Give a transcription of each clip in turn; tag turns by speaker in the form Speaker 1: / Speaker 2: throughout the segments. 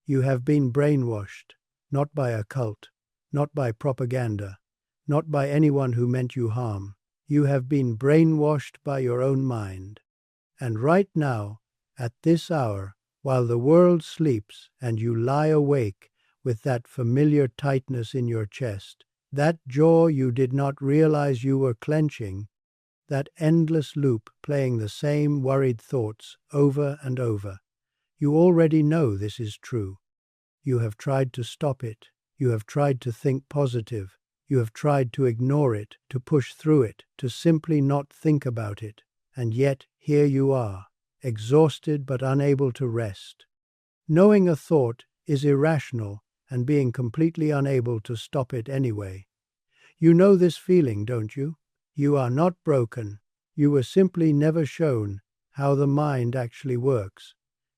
Speaker 1: You have been brainwashed, not by a cult, not by propaganda, not by anyone who meant you harm. You have been brainwashed by your own mind. And right now, at this hour, while the world sleeps and you lie awake with that familiar tightness in your chest, that jaw you did not realize you were clenching, that endless loop playing the same worried thoughts over and over, you already know this is true. You have tried to stop it. You have tried to think positive. You have tried to ignore it, to push through it, to simply not think about it. And yet, here you are, exhausted but unable to rest. Knowing a thought is irrational and being completely unable to stop it anyway. You know this feeling, don't you? You are not broken. You were simply never shown how the mind actually works.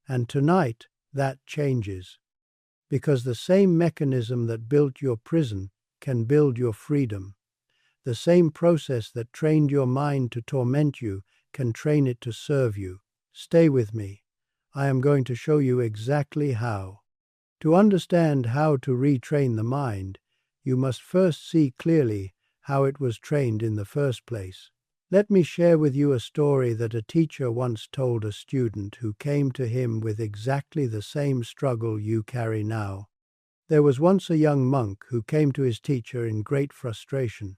Speaker 1: And tonight, that changes. Because the same mechanism that built your prison can build your freedom. The same process that trained your mind to torment you can train it to serve you. Stay with me. I am going to show you exactly how. To understand how to retrain the mind, you must first see clearly how it was trained in the first place. Let me share with you a story that a teacher once told a student who came to him with exactly the same struggle you carry now. There was once a young monk who came to his teacher in great frustration.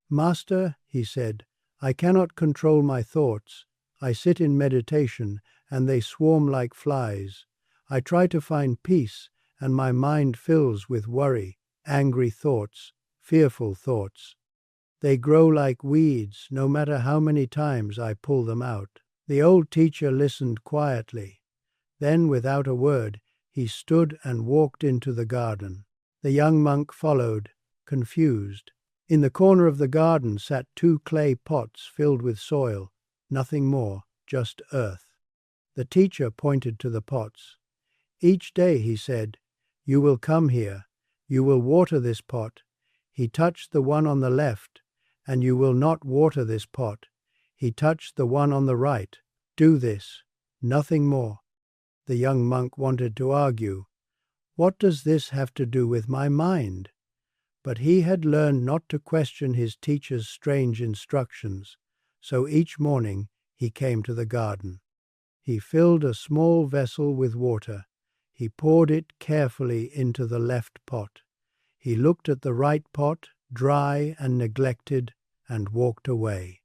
Speaker 1: "Master," he said, "I cannot control my thoughts. I sit in meditation and they swarm like flies. I try to find peace and my mind fills with worry, angry thoughts, fearful thoughts. They grow like weeds no matter how many times I pull them out." The old teacher listened quietly. Then, without a word, he stood and walked into the garden. The young monk followed, confused. In the corner of the garden sat 2 clay pots filled with soil, nothing more, just earth. The teacher pointed to the pots. "Each day," he said, "you will come here. You will water this pot." He touched the one on the left, "And you will not water this pot." He touched the one on the right. "Do this. Nothing more." The young monk wanted to argue. "What does this have to do with my mind?" But he had learned not to question his teacher's strange instructions, so each morning he came to the garden. He filled a small vessel with water. He poured it carefully into the left pot. He looked at the right pot, dry and neglected, and walked away.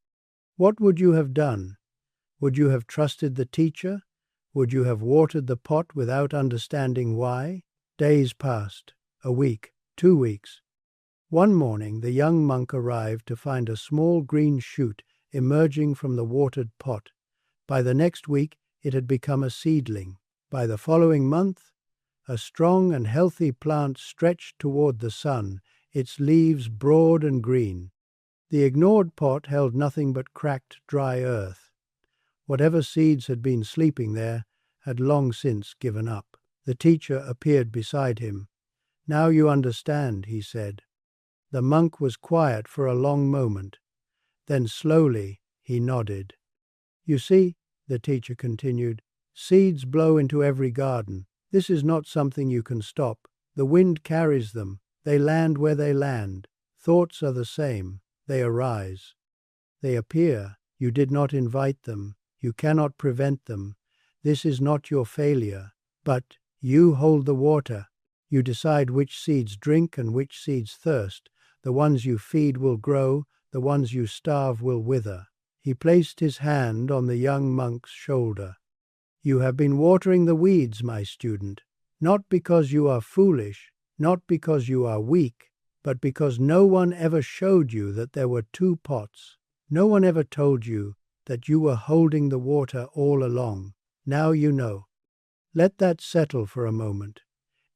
Speaker 1: What would you have done? Would you have trusted the teacher? Would you have watered the pot without understanding why? Days passed, a week, 2 weeks. One morning the young monk arrived to find a small green shoot emerging from the watered pot. By the next week it had become a seedling. By the following month, a strong and healthy plant stretched toward the sun, its leaves broad and green. The ignored pot held nothing but cracked, dry earth. Whatever seeds had been sleeping there had long since given up. The teacher appeared beside him. "Now you understand," he said. The monk was quiet for a long moment. Then slowly he nodded. "You see," the teacher continued, "seeds blow into every garden. This is not something you can stop. The wind carries them. They land where they land. Thoughts are the same. They arise. They appear. You did not invite them. You cannot prevent them. This is not your failure. But you hold the water. You decide which seeds drink and which seeds thirst. The ones you feed will grow. The ones you starve will wither." He placed his hand on the young monk's shoulder. "You have been watering the weeds, my student, not because you are foolish, not because you are weak, but because no one ever showed you that there were 2 pots. No one ever told you that you were holding the water all along. Now you know. Let that settle for a moment.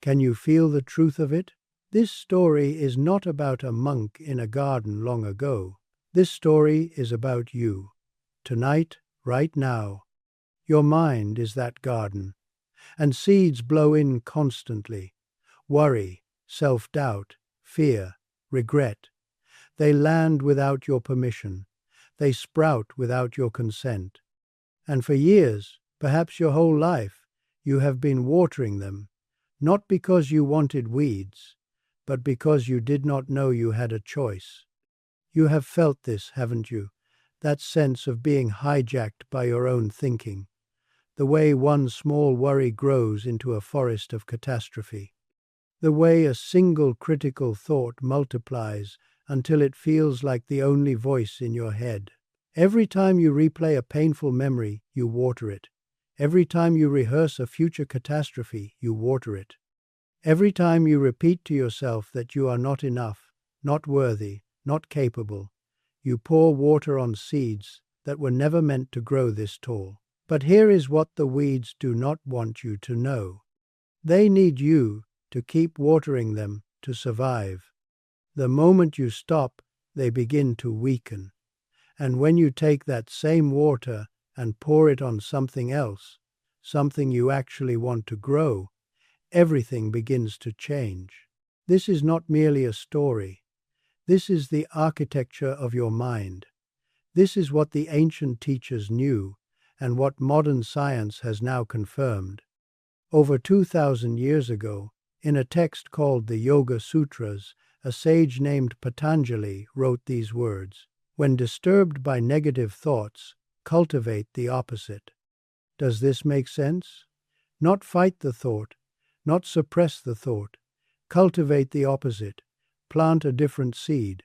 Speaker 1: Can you feel the truth of it? This story is not about a monk in a garden long ago. This story is about you. Tonight, right now. Your mind is that garden. And seeds blow in constantly. Worry, self-doubt, fear, regret. They land without your permission. They sprout without your consent. And for years, perhaps your whole life, you have been watering them, Not because you wanted weeds, but because you did not know you had a choice. You have felt this, haven't you? That sense of being hijacked by your own thinking. The way one small worry grows into a forest of catastrophe. The way a single critical thought multiplies until it feels like the only voice in your head. Every time you replay a painful memory, you water it. Every time you rehearse a future catastrophe, you water it. Every time you repeat to yourself that you are not enough, not worthy, not capable, you pour water on seeds that were never meant to grow this tall. But here is what the weeds do not want you to know. They need you to keep watering them to survive. The moment you stop, they begin to weaken. And when you take that same water and pour it on something else, something you actually want to grow, everything begins to change. This is not merely a story. This is the architecture of your mind. This is what the ancient teachers knew, and what modern science has now confirmed. Over 2,000 years ago, in a text called the Yoga Sutras, a sage named Patanjali wrote these words: "When disturbed by negative thoughts, cultivate the opposite." Does this make sense? Not fight the thought, not suppress the thought. Cultivate the opposite. Plant a different seed.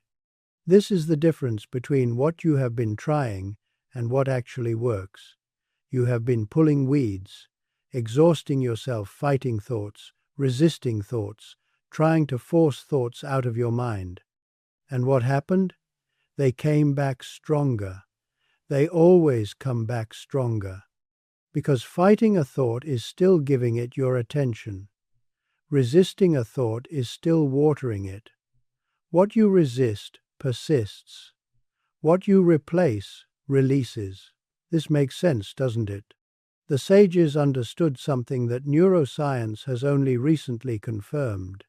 Speaker 1: This is the difference between what you have been trying and what actually works. You have been pulling weeds, exhausting yourself fighting thoughts, resisting thoughts, trying to force thoughts out of your mind. And what happened? They came back stronger. They always come back stronger. Because fighting a thought is still giving it your attention. Resisting a thought is still watering it. What you resist persists. What you replace releases. This makes sense, doesn't it? The sages understood something that neuroscience has only recently confirmed.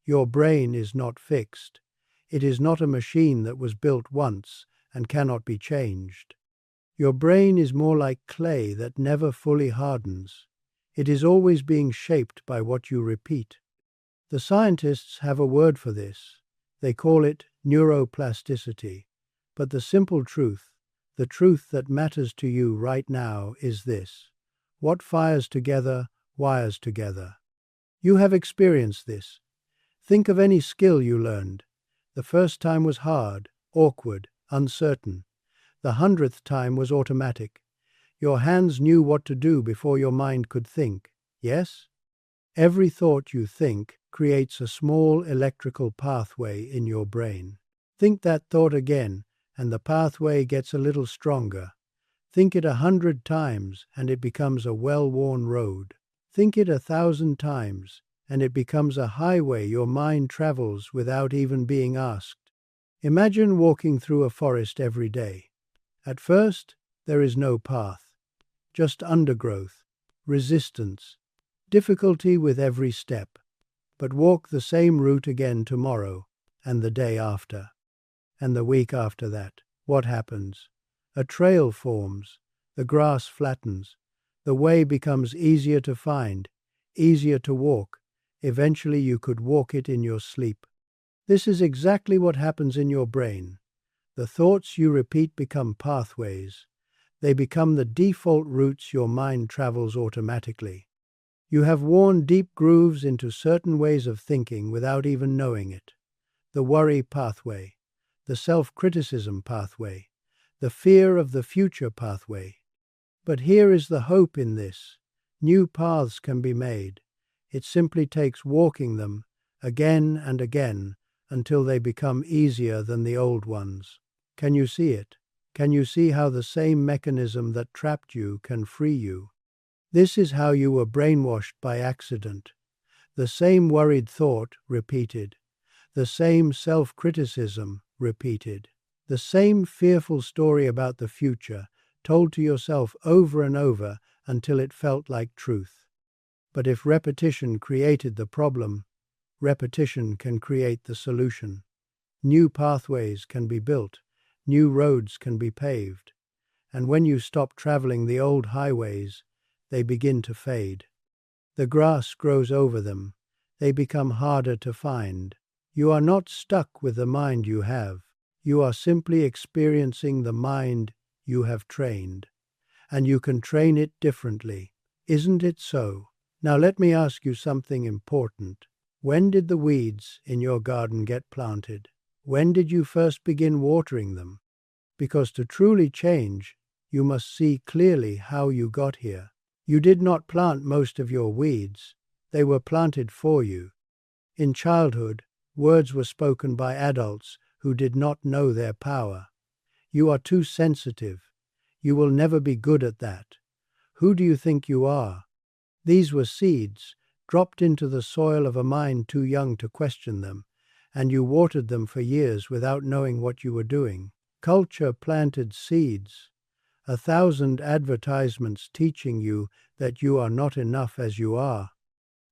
Speaker 1: Your brain is not fixed. It is not a machine that was built once and cannot be changed. Your brain is more like clay that never fully hardens. It is always being shaped by what you repeat. The scientists have a word for this. They call it neuroplasticity. But the simple truth, the truth that matters to you right now, is this: what fires together, wires together. You have experienced this. Think of any skill you learned. The first time was hard, awkward, uncertain. The 100th time was automatic. Your hands knew what to do before your mind could think. Yes? Every thought you think creates a small electrical pathway in your brain. Think that thought again, and the pathway gets a little stronger. Think it 100 times, and it becomes a well-worn road. Think it 1,000 times, and it becomes a highway your mind travels without even being asked. Imagine walking through a forest every day. At first, there is no path, just undergrowth, resistance, difficulty with every step. But walk the same route again tomorrow, and the day after, and the week after that. What happens? A trail forms, the grass flattens, the way becomes easier to find, easier to walk. Eventually you could walk it in your sleep. This is exactly what happens in your brain. The thoughts you repeat become pathways. They become the default routes your mind travels automatically. You have worn deep grooves into certain ways of thinking without even knowing it. The worry pathway, the self-criticism pathway, the fear of the future pathway. But here is the hope in this. New paths can be made. It simply takes walking them again and again until they become easier than the old ones. Can you see it? Can you see how the same mechanism that trapped you can free you? This is how you were brainwashed by accident. The same worried thought repeated. The same self-criticism repeated. The same fearful story about the future told to yourself over and over until it felt like truth. But if repetition created the problem, repetition can create the solution. New pathways can be built. New roads can be paved. And when you stop traveling the old highways, they begin to fade. The grass grows over them. They become harder to find. You are not stuck with the mind you have. You are simply experiencing the mind you have trained. And you can train it differently. Isn't it so? Now let me ask you something important. When did the weeds in your garden get planted? When did you first begin watering them? Because to truly change, you must see clearly how you got here. You did not plant most of your weeds. They were planted for you. In childhood, words were spoken by adults who did not know their power. You are too sensitive. You will never be good at that. Who do you think you are? These were seeds, dropped into the soil of a mind too young to question them, and you watered them for years without knowing what you were doing. Culture planted seeds. 1,000 advertisements teaching you that you are not enough as you are,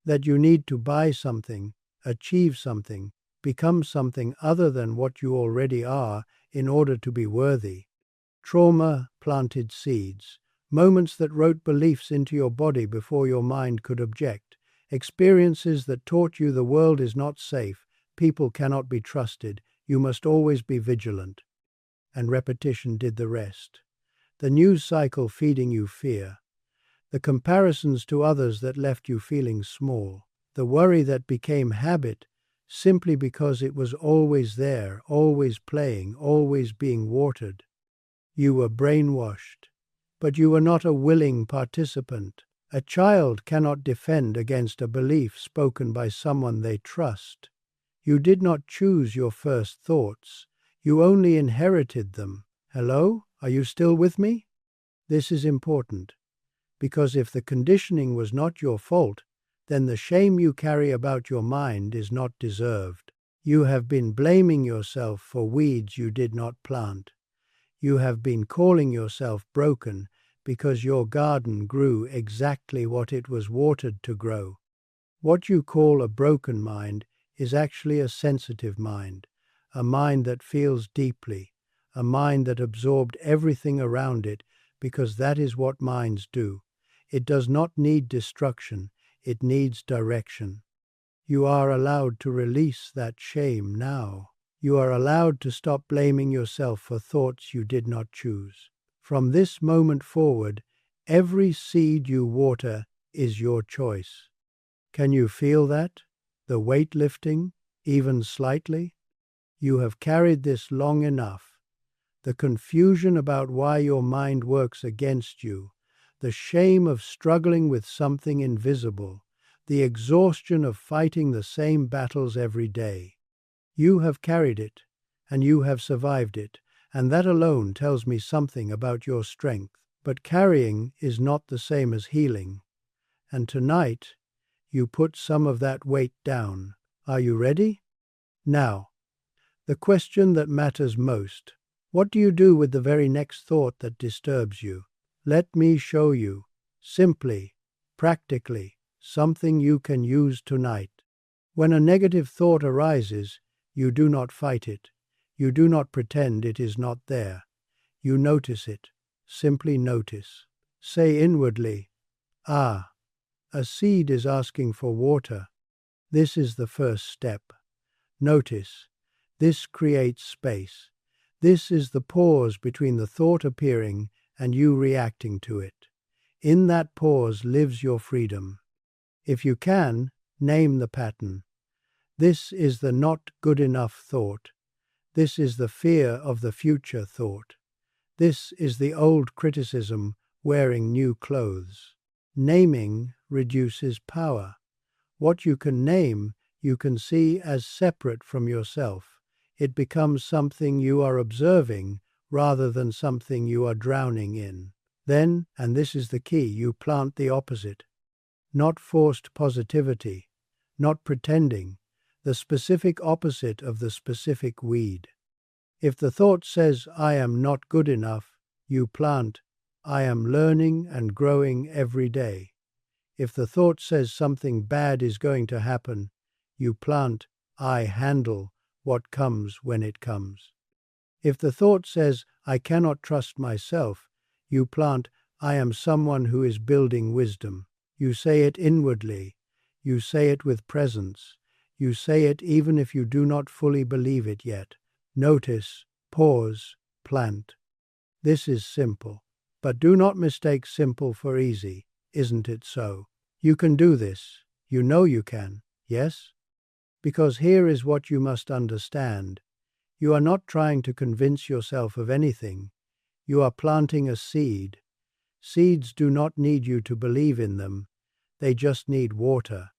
Speaker 1: that you need to buy something, achieve something, become something other than what you already are in order to be worthy. Trauma planted seeds, moments that wrote beliefs into your body before your mind could object, experiences that taught you the world is not safe, people cannot be trusted, you must always be vigilant. And repetition did the rest. The news cycle feeding you fear, the comparisons to others that left you feeling small, the worry that became habit simply because it was always there, always playing, always being watered. You were brainwashed, but you were not a willing participant. A child cannot defend against a belief spoken by someone they trust. You did not choose your first thoughts, you only inherited them. Hello? Are you still with me? This is important, because if the conditioning was not your fault, then the shame you carry about your mind is not deserved. You have been blaming yourself for weeds you did not plant. You have been calling yourself broken because your garden grew exactly what it was watered to grow. What you call a broken mind is actually a sensitive mind, a mind that feels deeply, a mind that absorbed everything around it because that is what minds do. It does not need destruction, it needs direction. You are allowed to release that shame now. You are allowed to stop blaming yourself for thoughts you did not choose. From this moment forward, every seed you water is your choice. Can you feel that? The weight lifting, even slightly? You have carried this long enough. The confusion about why your mind works against you, the shame of struggling with something invisible, the exhaustion of fighting the same battles every day. You have carried it, and you have survived it, and that alone tells me something about your strength. But carrying is not the same as healing. And tonight, you put some of that weight down. Are you ready? Now, the question that matters most. What do you do with the very next thought that disturbs you? Let me show you, simply, practically, something you can use tonight. When a negative thought arises, you do not fight it. You do not pretend it is not there. You notice it. Simply notice. Say inwardly, "Ah, a seed is asking for water." This is the first step. Notice. This creates space. This is the pause between the thought appearing and you reacting to it. In that pause lives your freedom. If you can, name the pattern. This is the not good enough thought. This is the fear of the future thought. This is the old criticism wearing new clothes. Naming reduces power. What you can name, you can see as separate from yourself. It becomes something you are observing rather than something you are drowning in. Then, and this is the key, you plant the opposite. Not forced positivity, not pretending, the specific opposite of the specific weed. If the thought says, "I am not good enough," you plant, "I am learning and growing every day." If the thought says something bad is going to happen, you plant, "I handle what comes when it comes." If the thought says, "I cannot trust myself," you plant, "I am someone who is building wisdom." You say it inwardly. You say it with presence. You say it even if you do not fully believe it yet. Notice, pause, plant. This is simple. But do not mistake simple for easy. Isn't it so? You can do this. You know you can. Yes? Because here is what you must understand. You are not trying to convince yourself of anything. You are planting a seed. Seeds do not need you to believe in them. They just need water.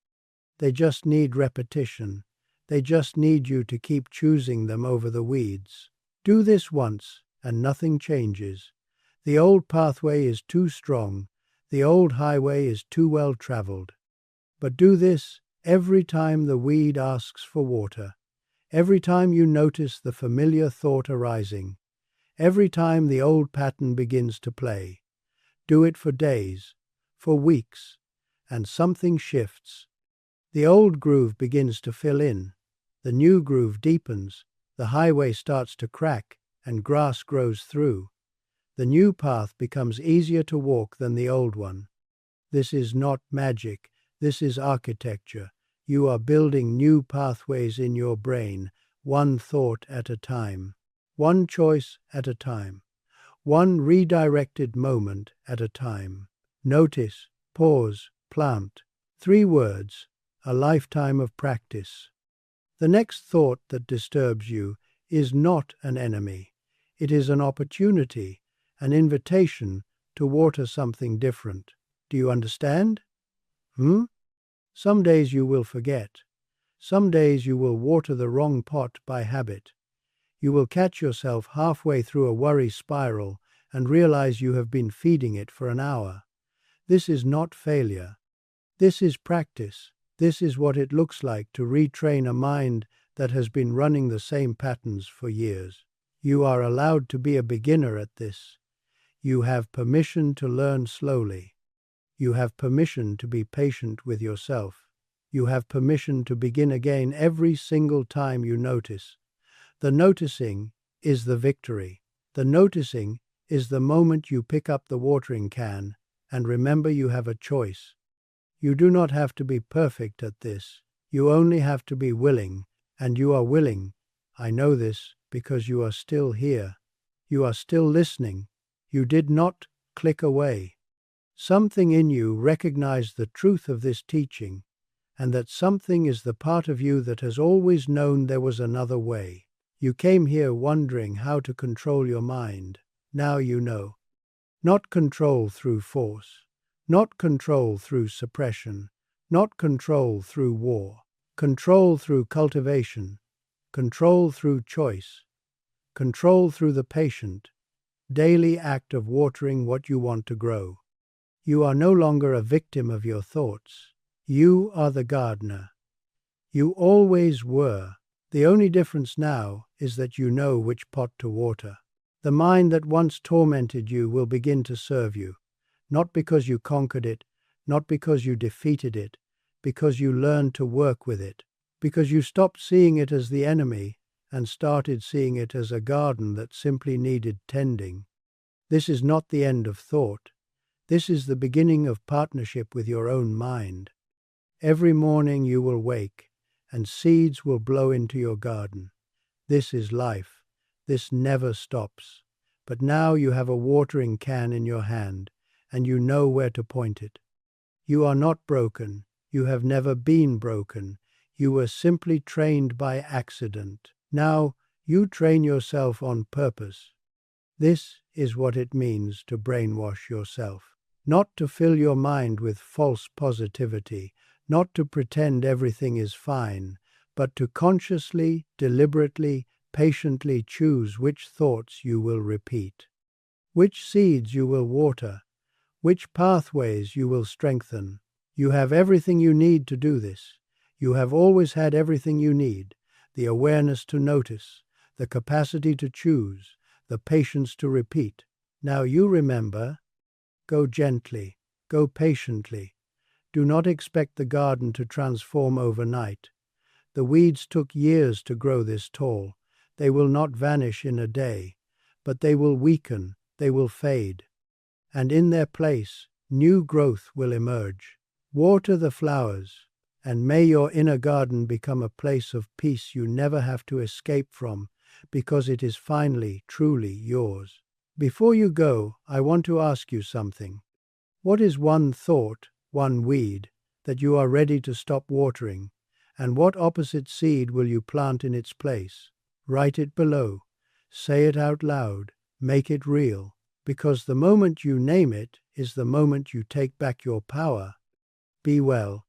Speaker 1: They just need repetition. They just need you to keep choosing them over the weeds. Do this once, and nothing changes. The old pathway is too strong. The old highway is too well traveled. But do this every time the weed asks for water. Every time you notice the familiar thought arising. Every time the old pattern begins to play. Do it for days, for weeks, and something shifts. The old groove begins to fill in. The new groove deepens. The highway starts to crack, and grass grows through. The new path becomes easier to walk than the old one. This is not magic. This is architecture. You are building new pathways in your brain, one thought at a time, one choice at a time, one redirected moment at a time. Notice, pause, plant. 3 words, a lifetime of practice. The next thought that disturbs you is not an enemy. It is an opportunity, an invitation to water something different. Do you understand? Some days you will forget. Some days you will water the wrong pot by habit. You will catch yourself halfway through a worry spiral and realize you have been feeding it for an hour. This is not failure. This is practice. This is what it looks like to retrain a mind that has been running the same patterns for years. You are allowed to be a beginner at this. You have permission to learn slowly. You have permission to be patient with yourself. You have permission to begin again every single time you notice. The noticing is the victory. The noticing is the moment you pick up the watering can and remember you have a choice. You do not have to be perfect at this. You only have to be willing, and you are willing. I know this because you are still here. You are still listening. You did not click away. Something in you recognized the truth of this teaching, and that something is the part of you that has always known there was another way. You came here wondering how to control your mind. Now you know. Not control through force. Not control through suppression. Not control through war. Control through cultivation. Control through choice. Control through the patient, daily act of watering what you want to grow. You are no longer a victim of your thoughts. You are the gardener. You always were. The only difference now is that you know which pot to water. The mind that once tormented you will begin to serve you, not because you conquered it, not because you defeated it, because you learned to work with it, because you stopped seeing it as the enemy and started seeing it as a garden that simply needed tending. This is not the end of thought. This is the beginning of partnership with your own mind. Every morning you will wake, and seeds will blow into your garden. This is life. This never stops. But now you have a watering can in your hand, and you know where to point it. You are not broken. You have never been broken. You were simply trained by accident. Now you train yourself on purpose. This is what it means to brainwash yourself. Not to fill your mind with false positivity, not to pretend everything is fine, but to consciously, deliberately, patiently choose which thoughts you will repeat, which seeds you will water, which pathways you will strengthen. You have everything you need to do this. You have always had everything you need: the awareness to notice, the capacity to choose, the patience to repeat. Now you remember. Go gently, go patiently. Do not expect the garden to transform overnight. The weeds took years to grow this tall. They will not vanish in a day, but they will weaken, they will fade. And in their place, new growth will emerge. Water the flowers, and may your inner garden become a place of peace you never have to escape from, because it is finally, truly yours. Before you go, I want to ask you something. What is one thought, one weed, that you are ready to stop watering, and what opposite seed will you plant in its place? Write it below. Say it out loud. Make it real. Because the moment you name it is the moment you take back your power. Be well.